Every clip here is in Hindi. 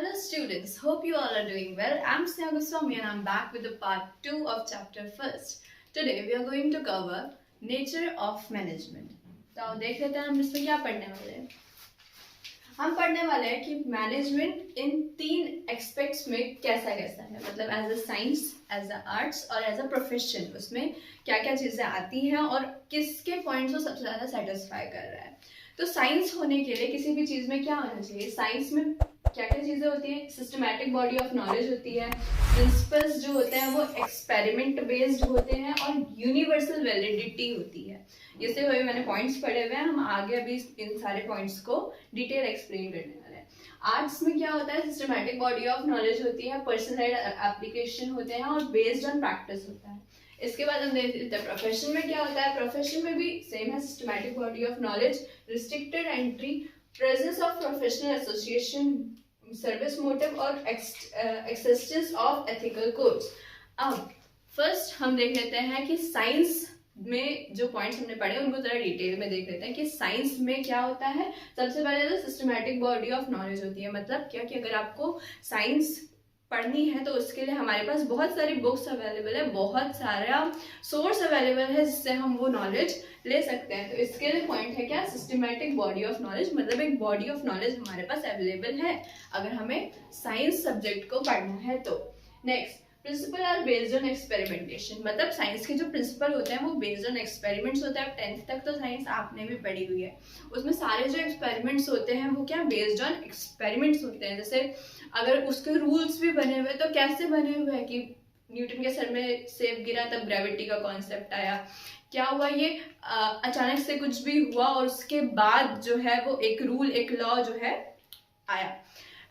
Hello students, hope you all are doing well. I'm Sneha Goswami and I'm back with the part 2 of chapter first. Today we are going to cover nature of management. तो देख लेते हैं हम इसमें क्या पढ़ने वाले हैं. हम पढ़ने वाले हैं कि मैनेजमेंट इन तीन एक्सपेक्ट्स में कैसा कैसा है, मतलब as a science, as a arts और एज अ प्रोफेशन उसमें क्या क्या चीज़ें आती हैं और किसके पॉइंट्स को सबसे ज़्यादा सेटिस्फाई कर रहा है. तो साइंस होने के लिए किसी भी चीज़ में क्या होना चाहिए, साइंस में क्या क्या चीज़ें होती हैं. सिस्टमैटिक बॉडी ऑफ नॉलेज होती है, प्रिंसिपल्स जो होते हैं वो एक्सपेरिमेंट बेस्ड होते हैं और यूनिवर्सल वैलिडिटी होती है. ये से हुए मैंने पॉइंट्स पढ़े हुए हैं, हम आगे अभी इन सारे पॉइंट्स को डिटेल एक्सप्लेन करने वाले हैं. आर्ट्स में क्या होता है, सिस्टमैटिक बॉडी ऑफ नॉलेज होती है, पर्सनलाइज्ड एप्लीकेशन होते हैं और बेस्ड ऑन प्रैक्टिस होता है. इसके बाद हम देख लेते हैं प्रोफेशन में क्या होता है. प्रोफेशन में भी सेम है, systematic body of knowledge, restricted entry, presence of professional association, service motive और एक्सिस्टेंस ऑफ एथिकल कोड्स. अब फर्स्ट हम देख लेते हैं कि साइंस में जो पॉइंट्स हमने पढ़े उनको जरा डिटेल में देख लेते हैं कि साइंस में क्या होता है. सबसे पहले तो सिस्टमैटिक बॉडी ऑफ नॉलेज होती है, मतलब क्या कि अगर आपको साइंस पढ़नी है तो उसके लिए हमारे पास बहुत सारी बुक्स अवेलेबल है, बहुत सारा सोर्स अवेलेबल है जिससे हम वो नॉलेज ले सकते हैं. तो इसके लिए पॉइंट है क्या, सिस्टमैटिक बॉडी ऑफ नॉलेज, मतलब एक बॉडी ऑफ नॉलेज हमारे पास अवेलेबल है अगर हमें साइंस सब्जेक्ट को पढ़ना है तो. Next, principle are based on experimentation, मतलब साइंस के जो प्रिंसिपल होते हैं वो बेस्ड ऑन एक्सपेरिमेंट्स होते हैं. 10th तक तो साइंस आपने भी पढ़ी हुई है, उसमें सारे जो एक्सपेरिमेंट्स होते हैं वो क्या बेस्ड ऑन एक्सपेरिमेंट्स होते हैं. जैसे अगर उसके रूल्स भी बने हुए तो कैसे बने हुए हैं कि न्यूटन के सर में सेब गिरा तब ग्रेविटी का कॉन्सेप्ट आया, क्या हुआ ये अचानक से कुछ भी हुआ और उसके बाद जो है वो एक रूल, एक लॉ जो है आया.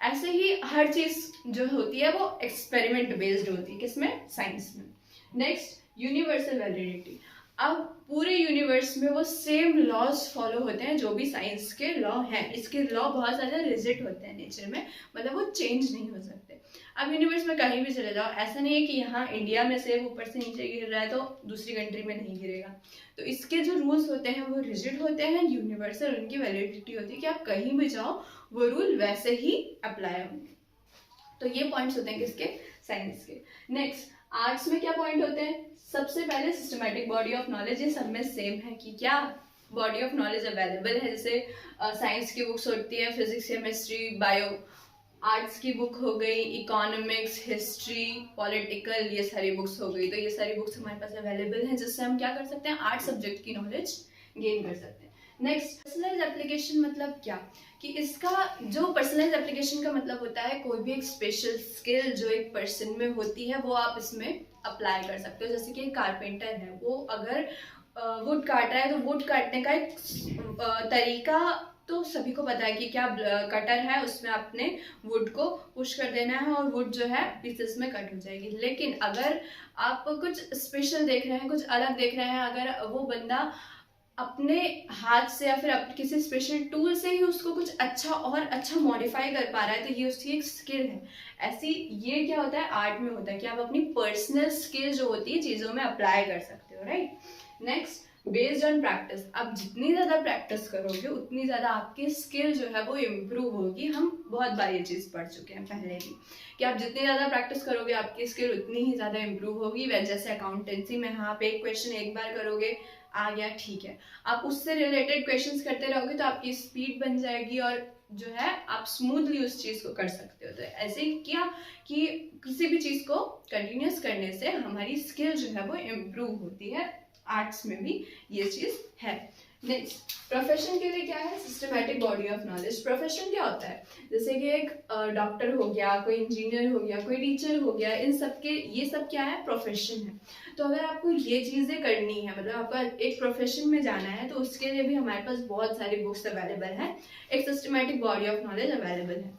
ऐसे ही हर चीज जो होती है वो एक्सपेरिमेंट बेस्ड होती है, किसमें, साइंस में. Next, universal validity. अब पूरे यूनिवर्स में वो सेम लॉज फॉलो होते हैं जो भी साइंस के लॉ हैं. इसके लॉ बहुत ज़्यादा रिजिड होते हैं नेचर में, मतलब वो चेंज नहीं हो सकते. अब यूनिवर्स में कहीं भी चले जाओ, ऐसा नहीं है कि यहाँ इंडिया में से ऊपर से नीचे गिर रहा है तो दूसरी कंट्री में नहीं गिरेगा. तो इसके जो रूल्स होते हैं वो रिजिड होते हैं, यूनिवर्सल, उनकी वैलिडिटी होती है कि आप कहीं भी जाओ वो रूल वैसे ही अप्लाई होंगे. तो ये पॉइंट्स होते हैं किसके, साइंस के. नेक्स्ट, आर्ट्स में क्या पॉइंट होते हैं. सबसे पहले सिस्टमैटिक बॉडी ऑफ नॉलेज, ये सब में सेम है कि क्या बॉडी ऑफ नॉलेज अवेलेबल है. जैसे साइंस की बुक्स होती है, फिजिक्स, केमिस्ट्री, बायो. आर्ट्स की बुक हो गई इकोनॉमिक्स, हिस्ट्री, पॉलिटिकल, ये सारी बुक्स हो गई. तो ये सारी बुक्स हमारे पास अवेलेबल हैं जिससे हम क्या कर सकते हैं, आर्ट सब्जेक्ट की नॉलेज गेन कर सकते हैं. नेक्स्ट, पर्सनलाइज एप्लीकेशन, मतलब क्या कि इसका जो पर्सनलाइज एप्लीकेशन का मतलब होता है कोई भी एक स्पेशल स्किल जो एक पर्सन में होती है वो आप इसमें अप्लाई कर सकते हो. जैसे कि एक कारपेंटर है, वो अगर वुड काट रहा है तो वुड काटने का एक तरीका तो सभी को पता है कि क्या कटर है, उसमें आपने वुड को पुश कर देना है और वुड जो है पीसेस में कट हो जाएगी. लेकिन अगर आप कुछ स्पेशल देख रहे हैं, कुछ अलग देख रहे हैं, अगर वो बंदा अपने हाथ से या फिर किसी स्पेशल टूल से ही उसको कुछ अच्छा और अच्छा मॉडिफाई कर पा रहा है तो ये उसकी एक स्किल है. ऐसी ये क्या होता है, आर्ट में होता है कि आप अपनी पर्सनल स्किल जो होती है चीज़ों में अप्लाई कर सकते हो, right. Next, based on practice. आप जितनी ज़्यादा प्रैक्टिस करोगे उतनी ज़्यादा आपकी स्किल जो है वो इम्प्रूव होगी. हम बहुत बार ये चीज़ पढ़ चुके हैं पहले भी कि आप जितनी ज़्यादा प्रैक्टिस करोगे आपकी स्किल उतनी ही ज़्यादा इम्प्रूव होगी. जैसे अकाउंटेंसी में आप एक क्वेश्चन एक बार करोगे, आ गया, ठीक है, आप उससे रिलेटेड क्वेश्चंस करते रहोगे तो आपकी स्पीड बन जाएगी और जो है आप स्मूथली उस चीज़ को कर सकते हो. तो ऐसे क्या कि किसी भी चीज़ को कंटिन्यूस करने से हमारी स्किल जो है वो इम्प्रूव होती है. आर्ट्स में भी ये चीज़ है. नेक्स्ट, प्रोफेशन के लिए क्या है, systematic body of knowledge. Profession क्या होता है, जैसे कि एक डॉक्टर हो गया, कोई इंजीनियर हो गया, कोई टीचर हो गया, इन सब के ये सब क्या है, प्रोफेशन है. तो अगर आपको ये चीज़ें करनी है, मतलब आपका एक प्रोफेशन में जाना है तो उसके लिए भी हमारे पास बहुत सारी बुक्स अवेलेबल हैं, एक systematic body of knowledge available है.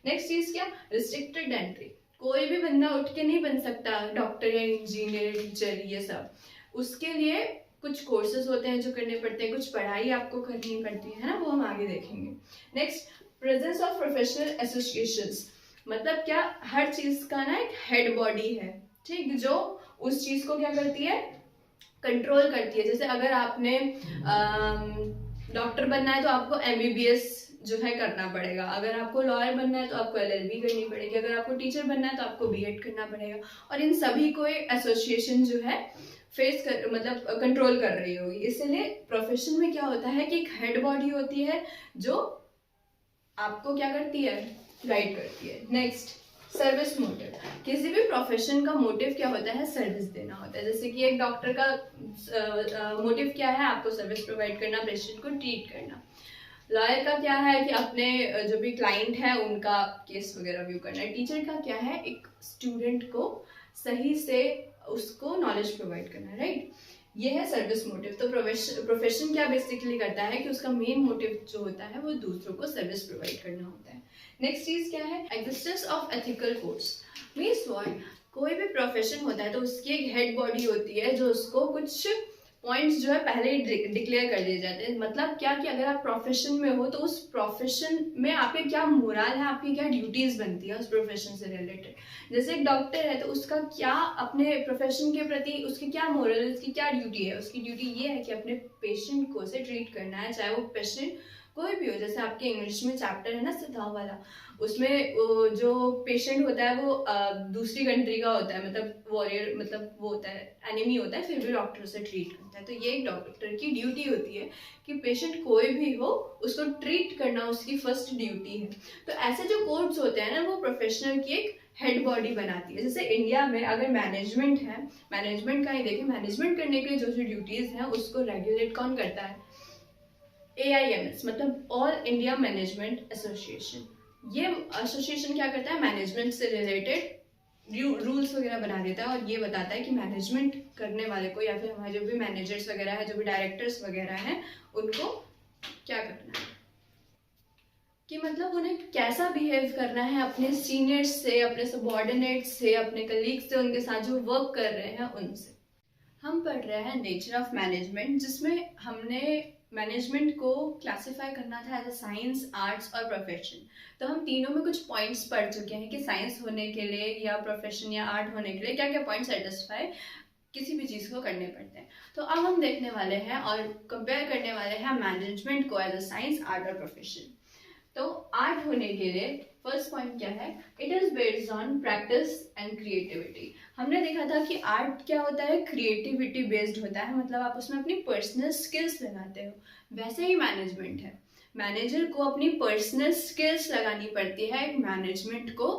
नेक्स्ट चीज़ क्या, रिस्ट्रिक्टेड एंट्री. कोई भी बंदा उठ के नहीं बन सकता डॉक्टर या इंजीनियर, टीचर, ये सब. उसके लिए कुछ कोर्सेज होते हैं जो करने पड़ते हैं, कुछ पढ़ाई आपको करनी पड़ती है ना, वो हम आगे देखेंगे. Next, presence of professional associations, मतलब क्या, हर चीज़ का ना एक हेड बॉडी है, ठीक, जो उस चीज़ को क्या करती है, कंट्रोल करती है. जैसे अगर आपने डॉक्टर बनना है तो आपको MBBS जो है करना पड़ेगा। अगर आपको लॉयर बनना है तो आपको LLB करनी पड़ेगी, अगर आपको टीचर बनना है तो आपको B.Ed करना पड़ेगा। और इन सभी को एसोसिएशन जो है फेस कर मतलब कंट्रोल कर रही होगी। इसलिए प्रोफेशन में क्या होता है कि एक हेड बॉडी होती है जो आपको क्या करती है, गाइड करती है। Next, service motive. किसी भी प्रोफेशन का मोटिव क्या होता है, सर्विस देना होता है। जैसे कि एक डॉक्टर का मोटिव क्या है, आपको सर्विस प्रोवाइड करना, पेशेंट को ट्रीट करना। लॉयर का क्या है कि अपने जो भी क्लाइंट है उनका केस वगैरह व्यू करना है। टीचर का क्या है, एक स्टूडेंट को सही से उसको नॉलेज प्रोवाइड करना है, राइट। ये है सर्विस मोटिव। तो प्रोफेशन क्या बेसिकली करता है कि उसका मेन मोटिव जो होता है वो दूसरों को सर्विस प्रोवाइड करना होता है। नेक्स्ट चीज क्या है, existence of ethical codes. Means what, कोई भी प्रोफेशन होता है तो उसकी एक हेड बॉडी होती है जो उसको कुछ पॉइंट्स जो है पहले ही डिक्लेयर कर दिए जाते हैं। मतलब क्या कि अगर आप प्रोफेशन में हो तो उस प्रोफेशन में आपके क्या मोरल है, आपकी क्या ड्यूटीज बनती है उस प्रोफेशन से रिलेटेड। जैसे एक डॉक्टर है तो उसका क्या अपने प्रोफेशन के प्रति उसकी क्या मोरल है, उसकी क्या ड्यूटी है। उसकी ड्यूटी ये है कि अपने पेशेंट को से ट्रीट करना है, चाहे वो पेशेंट कोई भी हो। जैसे आपके इंग्लिश में चैप्टर है ना सिद्धाव वाला, उसमें जो पेशेंट होता है वो दूसरी कंट्री का होता है, मतलब वॉरियर, मतलब वो होता है एनिमी होता है, फिर भी डॉक्टर उसे ट्रीट करता है। तो ये एक डॉक्टर की ड्यूटी होती है कि पेशेंट कोई भी हो उसको ट्रीट करना उसकी फर्स्ट ड्यूटी है। तो ऐसे जो कोड्स होते हैं ना वो प्रोफेशनल की एक हेड बॉडी बनाती है। जैसे इंडिया में अगर मैनेजमेंट है, मैनेजमेंट का ही देखें, मैनेजमेंट करने के लिए जो जो ड्यूटीज हैं उसको रेगुलेट कौन करता है, AIMS, मतलब ऑल इंडिया मैनेजमेंट एसोसिएशन। ये एसोसिएशन क्या करता है, मैनेजमेंट से रिलेटेड रूल्स वगैरह बना देता है और ये बताता है कि मैनेजमेंट करने वाले को या फिर हमारे जो भी मैनेजर्स वगैरह है, जो भी डायरेक्टर्स वगैरह हैं, उनको क्या करना है, कि मतलब उन्हें कैसा बिहेव करना है अपने सीनियर्स से, अपने सबॉर्डिनेट्स से, अपने कलीग्स से, उनके साथ जो वर्क कर रहे हैं उनसे। हम पढ़ रहे हैं नेचर ऑफ मैनेजमेंट, जिसमें हमने मैनेजमेंट को क्लासिफाई करना था एज अ साइंस, आर्ट्स और प्रोफेशन। तो हम तीनों में कुछ पॉइंट्स पढ़ चुके हैं कि साइंस होने के लिए या प्रोफेशन या आर्ट होने के लिए क्या क्या पॉइंट सेटिस्फाई किसी भी चीज़ को करने पड़ते हैं। तो अब हम देखने वाले हैं और कंपेयर करने वाले हैं मैनेजमेंट को एज अ साइंस, आर्ट और प्रोफेशन। तो आर्ट होने के लिए फर्स्ट पॉइंट क्या है, it is based on practice and creativity. हमने देखा था कि आर्ट क्या होता है, क्रिएटिविटी बेस्ड होता है, मतलब आप उसमें अपनी पर्सनल स्किल्स लगाते हो। वैसे ही मैनेजमेंट है, मैनेजर को अपनी पर्सनल स्किल्स लगानी पड़ती है एक मैनेजमेंट को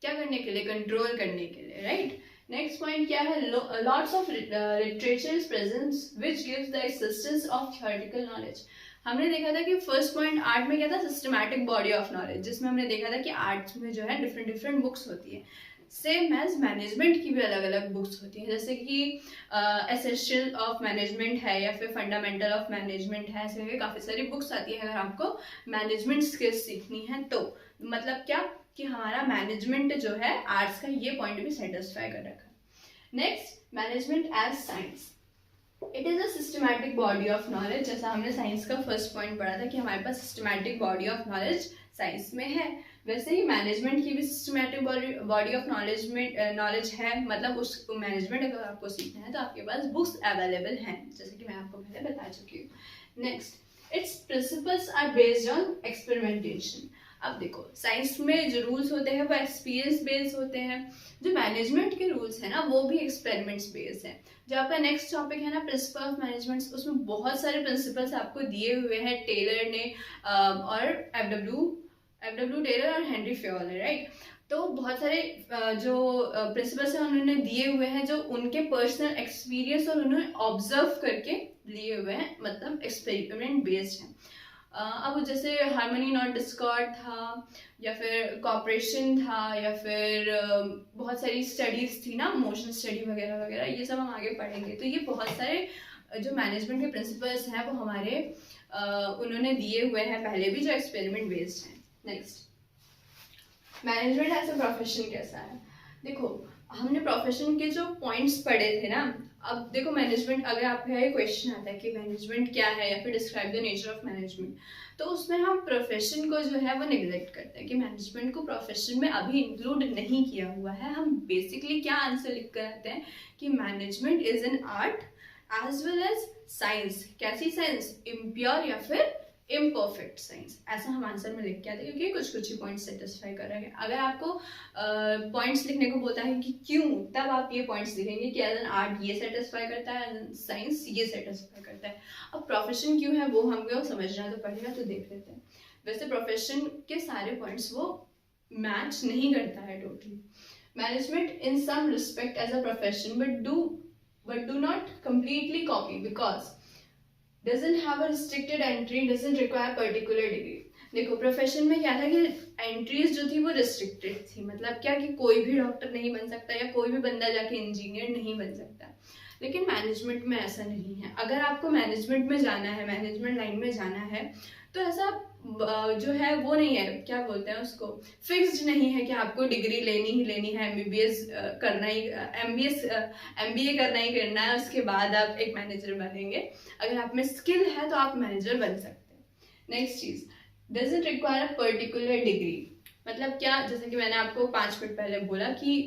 क्या करने के लिए, कंट्रोल करने के लिए, राइट। नेक्स्ट पॉइंट क्या है, lots of literature is presence which gives the existence of theoretical knowledge. हमने देखा था कि फर्स्ट पॉइंट आर्ट में क्या था, सिस्टमैटिक बॉडी ऑफ नॉलेज, जिसमें हमने देखा था कि आर्ट्स में जो है डिफरेंट डिफरेंट बुक्स होती है। सेम एज मैनेजमेंट की भी अलग अलग बुक्स होती हैं, जैसे कि एसेंशियल ऑफ मैनेजमेंट है या फिर फंडामेंटल ऑफ मैनेजमेंट है। ऐसे करके काफ़ी सारी बुक्स आती है अगर आपको मैनेजमेंट स्किल्स सीखनी है तो। मतलब क्या कि हमारा मैनेजमेंट जो है आर्ट्स का ये पॉइंट भी सेटिस्फाई कर रखा है। Next, management as science, it is a systematic body of knowledge. जैसा हमने साइंस का फर्स्ट पॉइंट पढ़ा था कि हमारे पास systematic body of knowledge science में है, वैसे ही मैनेजमेंट की भी सिस्टमैटिक बॉडी ऑफ नॉलेज है। मतलब उस मैनेजमेंट अगर आपको सीखना है तो आपके पास बुक्स अवेलेबल हैं, जैसे कि मैं आपको पहले बता चुकी हूँ। Next, its principles are based on experimentation. अब देखो, साइंस में जो रूल्स होते हैं वो एक्सपीरियंस बेस्ड होते हैं, जो मैनेजमेंट के रूल्स हैं ना वो भी एक्सपेरिमेंट्स बेस्ड हैं। जो आपका नेक्स्ट टॉपिक है ना, प्रिंसिपल ऑफ मैनेजमेंट, उसमें बहुत सारे प्रिंसिपल्स आपको दिए हुए हैं टेलर ने और एफ डब्ल्यू टेलर और हेनरी फ्योल ने, राइट। तो बहुत सारे जो प्रिंसिपल्स हैं उन्होंने दिए हुए हैं जो उनके पर्सनल एक्सपीरियंस और उन्होंने ऑब्जर्व करके लिए हुए हैं, मतलब एक्सपेरिमेंट बेस्ड हैं। अब जैसे हार्मनी नॉट डिस्कॉर्ड था या फिर कॉपरेशन था या फिर बहुत सारी स्टडीज़ थी ना, मोशन स्टडी वगैरह वगैरह, ये सब हम आगे पढ़ेंगे। तो ये बहुत सारे जो मैनेजमेंट के प्रिंसिपल्स हैं वो हमारे उन्होंने दिए हुए हैं पहले भी, जो एक्सपेरिमेंट बेस्ड हैं। Next, management as a profession कैसा है। देखो, हमने प्रोफेशन के जो पॉइंट्स पढ़े थे ना, अब देखो मैनेजमेंट, अगर आपका ये क्वेश्चन आता है कि मैनेजमेंट क्या है या फिर describe the nature of management, तो उसमें हम प्रोफेशन को जो है वो निगलेक्ट करते हैं कि मैनेजमेंट को प्रोफेशन में अभी इंक्लूड नहीं किया हुआ है। हम बेसिकली क्या आंसर लिख कर आते हैं कि management is an art as well as science. कैसी साइंस, इम्प्योर या फिर इम्परफेक्ट साइंस, ऐसा हम आंसर में लिख के आते हैं क्योंकि कुछ कुछ ही पॉइंट्स सेटिस्फाई कर रहे हैं। अगर आपको पॉइंट्स लिखने को बोलता है कि क्यों, तब आप ये पॉइंट्स लिखेंगे कि एज एन आर्ट ये सेटिस्फाई करता है, एज एन साइंस ये सेटिस्फाई करता है। अब प्रोफेशन क्यों है वो हमको समझना तो पड़ेगा, तो देख लेते हैं। वैसे प्रोफेशन के सारे पॉइंट्स वो मैच नहीं करता है totally. Management in some respect as a profession but do not completely copy because doesn't have a restricted entry, doesn't require particular degree। देखो प्रोफेशन में क्या था कि एंट्रीज जो थी वो रिस्ट्रिक्टेड थी, मतलब क्या कि कोई भी डॉक्टर नहीं बन सकता या कोई भी बंदा जाके इंजीनियर नहीं बन सकता। लेकिन मैनेजमेंट में ऐसा नहीं है। अगर आपको मैनेजमेंट में जाना है, मैनेजमेंट लाइन में जाना है, तो ऐसा जो है वो नहीं है, क्या बोलते हैं उसको, फिक्स्ड नहीं है कि आपको डिग्री लेनी ही लेनी है, एमबीबीएस करना ही, एमबीए करना ही करना है, उसके बाद आप एक मैनेजर बनेंगे। अगर आप में स्किल है तो आप मैनेजर बन सकते हैं। नेक्स्ट चीज, doesn't require a particular degree. मतलब क्या, जैसे कि मैंने आपको 5 मिनट पहले बोला कि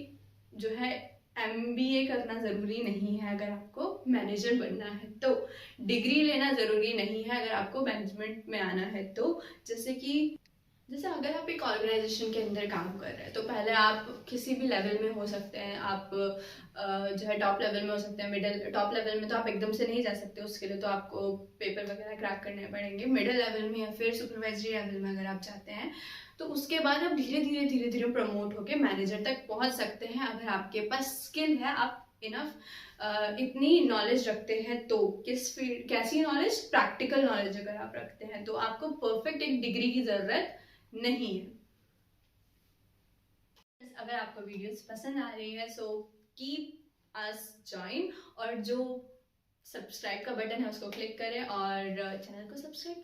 जो है एमबीए करना ज़रूरी नहीं है अगर आपको मैनेजर बनना है, तो डिग्री लेना ज़रूरी नहीं है अगर आपको मैनेजमेंट में आना है। तो जैसे अगर आप एक ऑर्गेनाइजेशन के अंदर काम कर रहे हैं तो पहले आप किसी भी लेवल में हो सकते हैं, आप जो है टॉप लेवल में हो सकते हैं, मिडिल, टॉप लेवल में तो आप एकदम से नहीं जा सकते, उसके लिए तो आपको पेपर वगैरह क्रैक करने पड़ेंगे। मिडिल लेवल में या फिर सुपरवाइजरी लेवल में अगर आप चाहते हैं तो उसके बाद आप धीरे धीरे प्रमोट होके मैनेजर तक पहुंच सकते हैं अगर आपके पास स्किल है, आप इनफ इतनी नॉलेज रखते हैं। तो किस फील्ड, कैसी नॉलेज, प्रैक्टिकल नॉलेज अगर आप रखते हैं तो आपको परफेक्ट एक डिग्री की ज़रूरत नहीं है। अगर आपको वीडियोस पसंद आ रही है सो कीप अस जॉइन, और जो सब्सक्राइब का बटन है उसको क्लिक करें और चैनल को सब्सक्राइब